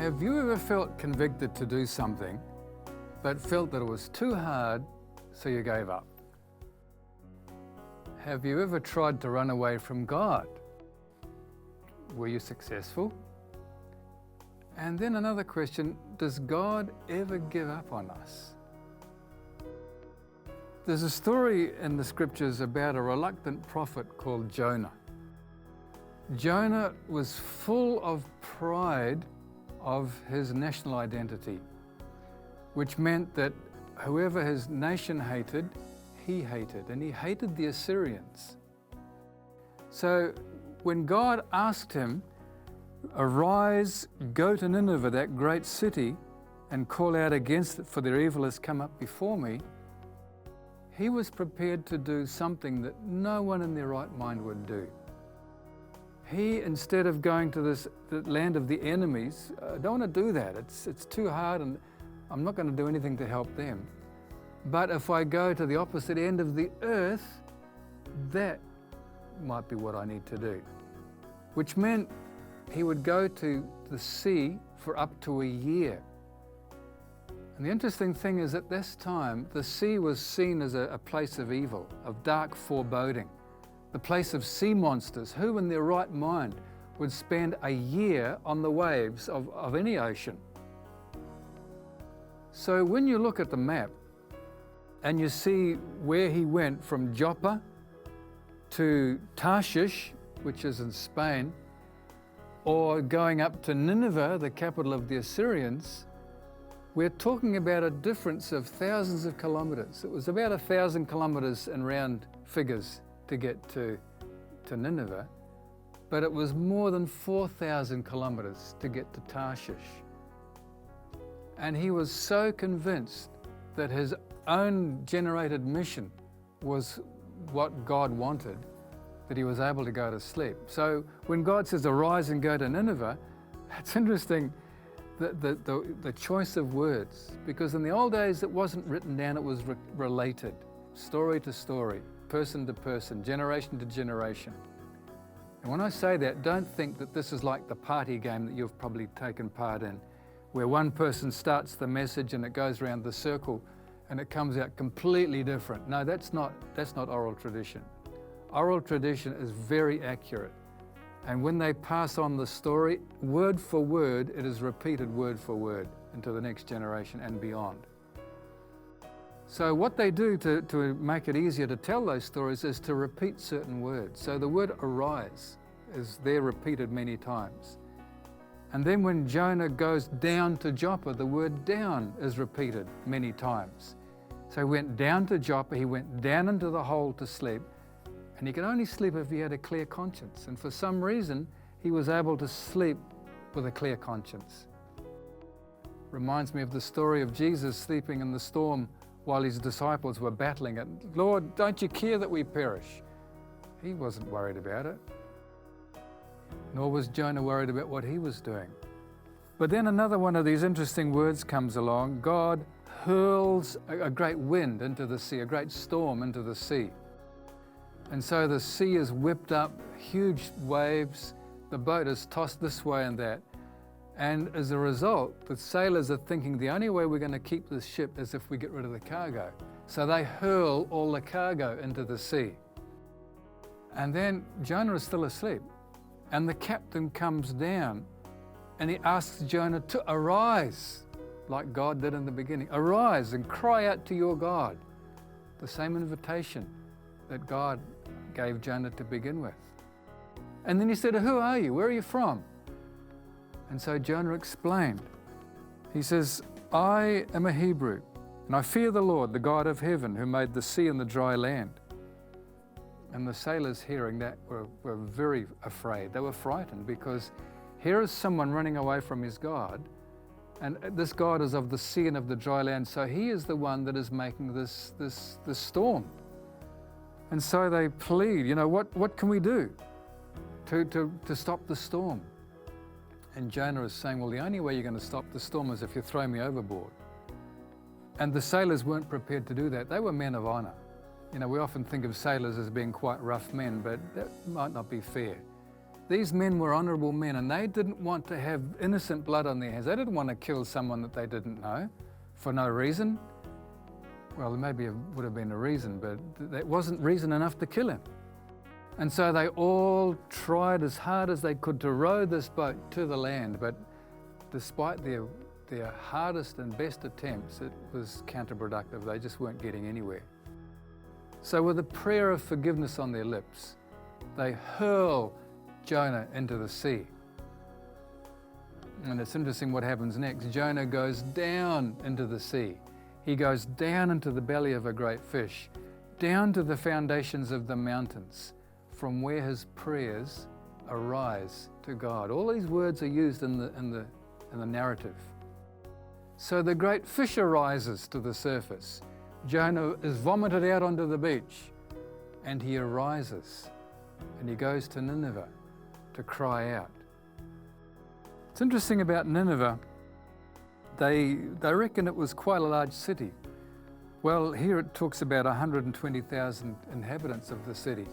Have you ever felt convicted to do something, but felt that it was too hard, so you gave up? Have you ever tried to run away from God? Were you successful? And then another question, does God ever give up on us? There's a story in the scriptures about a reluctant prophet called Jonah. Jonah was full of pride of his national identity, which meant that whoever his nation hated, he hated, and he hated the Assyrians. So when God asked him, "Arise, go to Nineveh, that great city, and call out against it, for their evil has come up before me," he was prepared to do something that no one in their right mind would do. He, instead of going to the land of the enemies, I don't want to do that. It's too hard and I'm not going to do anything to help them. But if I go to the opposite end of the earth, that might be what I need to do. Which meant he would go to the sea for up to a year. And the interesting thing is, at this time, the sea was seen as a place of evil, of dark foreboding, the place of sea monsters. Who in their right mind would spend a year on the waves of any ocean? So when you look at the map and you see where he went from Joppa to Tarshish, which is in Spain, or going up to Nineveh, the capital of the Assyrians, we're talking about a difference of thousands of kilometers. It was about 1,000 kilometers in round figures to get to Nineveh, but it was more than 4,000 kilometers to get to Tarshish. And he was so convinced that his own generated mission was what God wanted, that he was able to go to sleep. So when God says, "Arise and go to Nineveh," it's interesting, the choice of words, because in the old days it wasn't written down, it was related, story to story, person to person, generation to generation. And when I say that, don't think that this is like the party game that you've probably taken part in, where one person starts the message and it goes around the circle and it comes out completely different. No, that's not oral tradition. Oral tradition is very accurate. And when they pass on the story, word for word, it is repeated word for word into the next generation and beyond. So what they do to make it easier to tell those stories is to repeat certain words. So the word arise is there repeated many times. And then when Jonah goes down to Joppa, the word down is repeated many times. So he went down to Joppa, he went down into the hole to sleep, and he could only sleep if he had a clear conscience. And for some reason, he was able to sleep with a clear conscience. Reminds me of the story of Jesus sleeping in the storm while his disciples were battling it. "Lord, don't you care that we perish?" He wasn't worried about it. Nor was Jonah worried about what he was doing. But then another one of these interesting words comes along. God hurls a great wind into the sea, a great storm into the sea. And so the sea is whipped up, huge waves, the boat is tossed this way and that. And as a result, the sailors are thinking the only way we're going to keep this ship is if we get rid of the cargo. So they hurl all the cargo into the sea. And then Jonah is still asleep. And the captain comes down and he asks Jonah to arise, like God did in the beginning. Arise and cry out to your God. The same invitation that God gave Jonah to begin with. And then he said, "Who are you? Where are you from?" And so Jonah explained. He says, "I am a Hebrew, and I fear the Lord, the God of heaven, who made the sea and the dry land." And the sailors hearing that were very afraid. They were frightened, because here is someone running away from his God, and this God is of the sea and of the dry land, so he is the one that is making this storm. And so they plead, what can we do to stop the storm? And Jonah is saying, well, the only way you're going to stop the storm is if you throw me overboard. And the sailors weren't prepared to do that. They were men of honor. We often think of sailors as being quite rough men, but that might not be fair. These men were honourable men, and they didn't want to have innocent blood on their hands. They didn't want to kill someone that they didn't know for no reason. Well, maybe it would have been a reason, but that wasn't reason enough to kill him. And so they all tried as hard as they could to row this boat to the land, but despite their hardest and best attempts, it was counterproductive. They just weren't getting anywhere. So with a prayer of forgiveness on their lips, they hurl Jonah into the sea. And it's interesting what happens next. Jonah goes down into the sea. He goes down into the belly of a great fish, down to the foundations of the mountains, from where his prayers arise to God. All these words are used in the narrative. So the great fish arises to the surface. Jonah is vomited out onto the beach, and he arises, and he goes to Nineveh to cry out. It's interesting about Nineveh, they reckon it was quite a large city. Well, here it talks about 120,000 inhabitants of the city.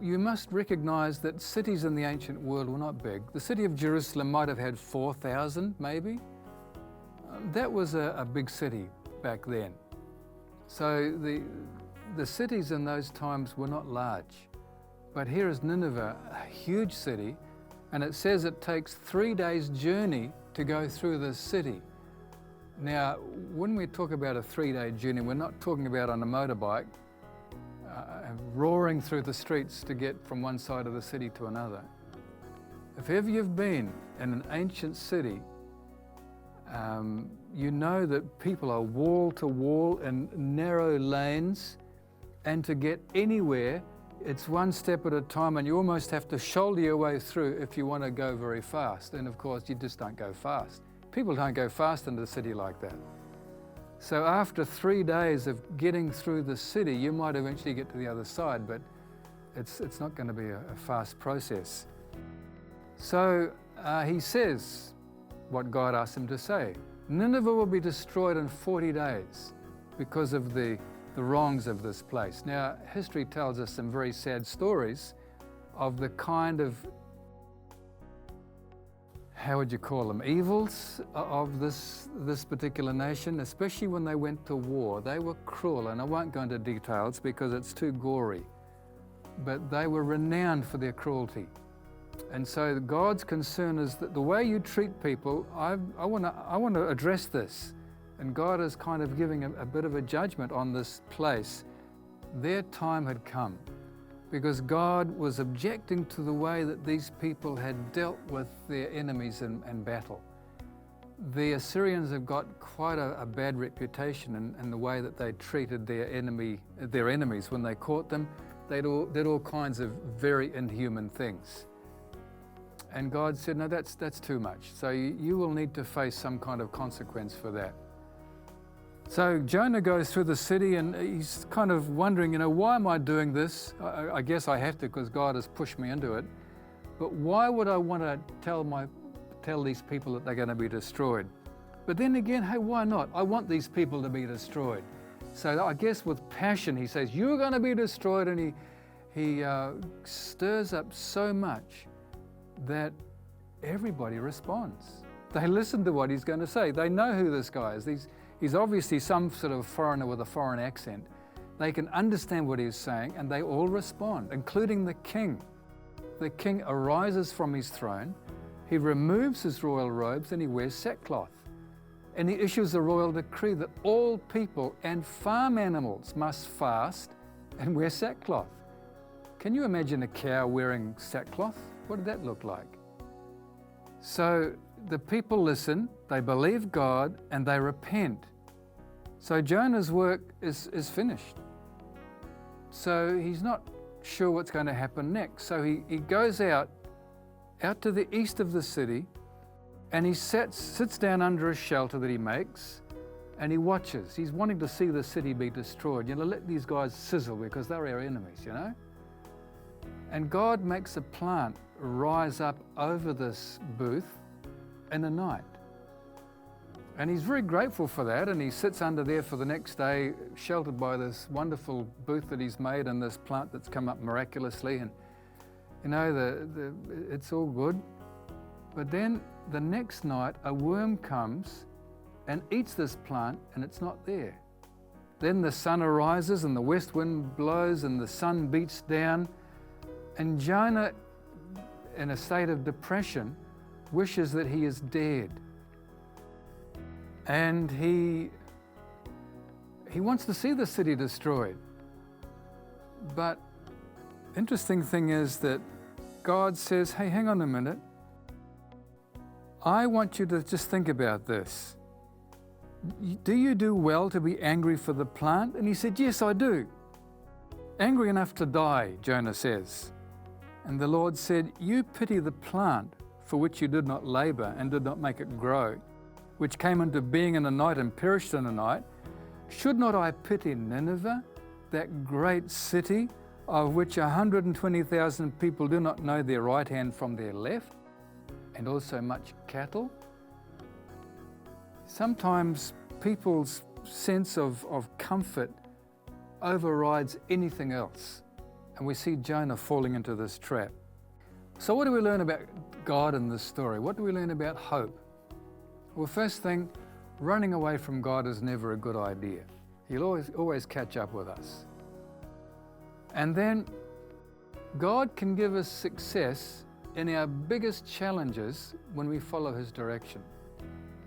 You must recognize that cities in the ancient world were not big. The city of Jerusalem might have had 4,000 maybe. That was a big city back then. So the cities in those times were not large. But here is Nineveh, a huge city, and it says it takes 3 days' journey to go through this city. Now, when we talk about a 3-day journey, we're not talking about on a motorbike, roaring through the streets to get from one side of the city to another. If ever you've been in an ancient city, you know that people are wall to wall in narrow lanes, and to get anywhere, it's one step at a time, and you almost have to shoulder your way through if you want to go very fast. And of course, you just don't go fast. People don't go fast into the city like that. So after 3 days of getting through the city, you might eventually get to the other side, but it's not going to be a fast process. So he says what God asked him to say. Nineveh will be destroyed in 40 days because of the wrongs of this place. Now, history tells us some very sad stories of the kind of, how would you call them, evils of this particular nation, especially when they went to war. They were cruel, and I won't go into details because it's too gory, but they were renowned for their cruelty. And so God's concern is that the way you treat people, I want to address this. And God is kind of giving a bit of a judgment on this place. Their time had come, because God was objecting to the way that these people had dealt with their enemies in battle. The Assyrians have got quite a bad reputation in the way that they treated their enemies when they caught them. They did all kinds of very inhuman things. And God said, no, that's too much. So you will need to face some kind of consequence for that. So Jonah goes through the city, and he's kind of wondering, why am I doing this? I guess I have to because God has pushed me into it. But why would I want to tell these people that they're going to be destroyed? But then again, hey, why not? I want these people to be destroyed. So I guess with passion, he says, you're going to be destroyed, and he stirs up so much that everybody responds. They listen to what he's going to say. They know who this guy is. He's obviously some sort of foreigner with a foreign accent. They can understand what he's saying, and they all respond, including the king. The king arises from his throne, he removes his royal robes, and he wears sackcloth. And he issues a royal decree that all people and farm animals must fast and wear sackcloth. Can you imagine a cow wearing sackcloth? What did that look like? So the people listen, they believe God, and they repent. So Jonah's work is finished. So he's not sure what's going to happen next. So he goes out to the east of the city, and he sits down under a shelter that he makes, and he watches. He's wanting to see the city be destroyed. Let these guys sizzle because they're our enemies, And God makes a plant rise up over this booth in the night. And he's very grateful for that, and he sits under there for the next day, sheltered by this wonderful booth that he's made and this plant that's come up miraculously. You know, it's all good. But then the next night, a worm comes and eats this plant, and it's not there. Then the sun arises and the west wind blows and the sun beats down, and Jonah, in a state of depression, wishes that he is dead. And he wants to see the city destroyed. But interesting thing is that God says, hey, hang on a minute. I want you to just think about this. Do you do well to be angry for the plant? And he said, yes, I do. Angry enough to die, Jonah says. And the Lord said, you pity the plant for which you did not labor and did not make it grow, which came into being in a night and perished in a night. Should not I pity Nineveh, that great city, of which 120,000 people do not know their right hand from their left, and also much cattle? Sometimes people's sense of comfort overrides anything else, and we see Jonah falling into this trap. So what do we learn about God in this story? What do we learn about hope? Well, first thing, running away from God is never a good idea. He'll always catch up with us. And then God can give us success in our biggest challenges when we follow His direction.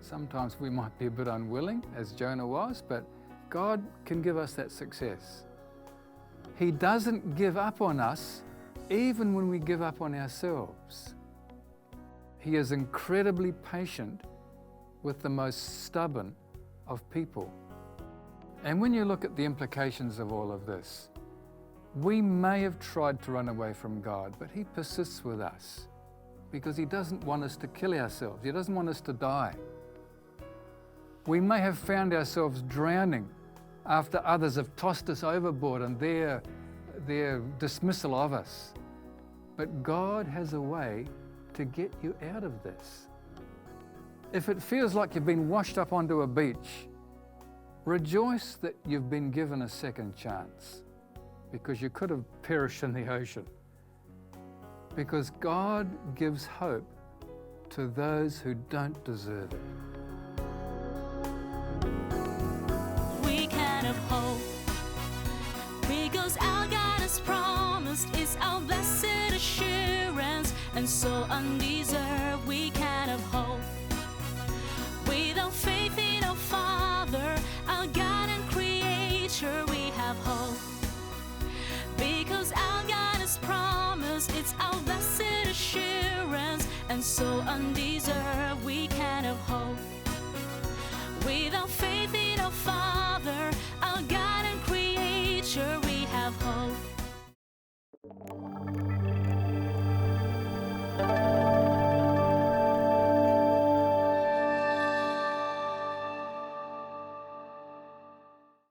Sometimes we might be a bit unwilling, as Jonah was, but God can give us that success. He doesn't give up on us even when we give up on ourselves. He is incredibly patient with the most stubborn of people. And when you look at the implications of all of this, we may have tried to run away from God, but He persists with us because He doesn't want us to kill ourselves. He doesn't want us to die. We may have found ourselves drowning after others have tossed us overboard and their dismissal of us. But God has a way to get you out of this. If it feels like you've been washed up onto a beach, rejoice that you've been given a second chance, because you could have perished in the ocean. Because God gives hope to those who don't deserve it. We can have hope because our God has promised is our blessed assurance, and so undeserved we can have hope. Without faith in our Father, our God and Creator, we have hope. Because our God has promised, it's our blessed assurance, and so undeserved